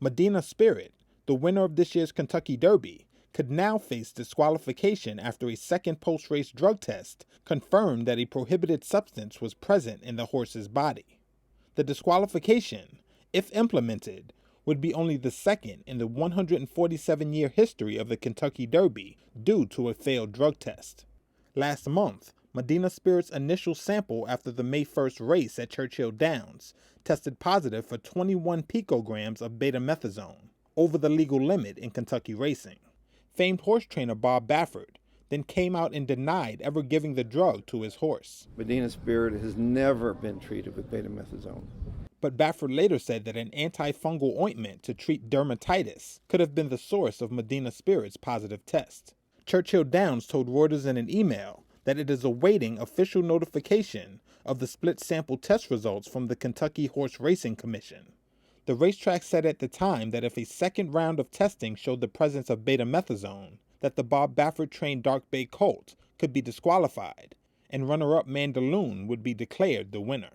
Medina Spirit, the winner of this year's Kentucky Derby, could now face disqualification after a second post-race drug test confirmed that a prohibited substance was present in the horse's body. The disqualification, if implemented, would be only the second in the 147-year history of the Kentucky Derby due to a failed drug test. Last month, Medina Spirit's initial sample after the May 1st race at Churchill Downs tested positive for 21 picograms of betamethasone, over the legal limit in Kentucky racing. Famed horse trainer Bob Baffert then came out and denied ever giving the drug to his horse. Medina Spirit has never been treated with betamethasone. But Baffert later said that an antifungal ointment to treat dermatitis could have been the source of Medina Spirit's positive test. Churchill Downs told Reuters in an email that it is awaiting official notification of the split sample test results from the Kentucky Horse Racing Commission. The racetrack said at the time that if a second round of testing showed the presence of betamethasone, that the Bob Baffert-trained Dark Bay colt could be disqualified, and runner-up Mandaloun would be declared the winner.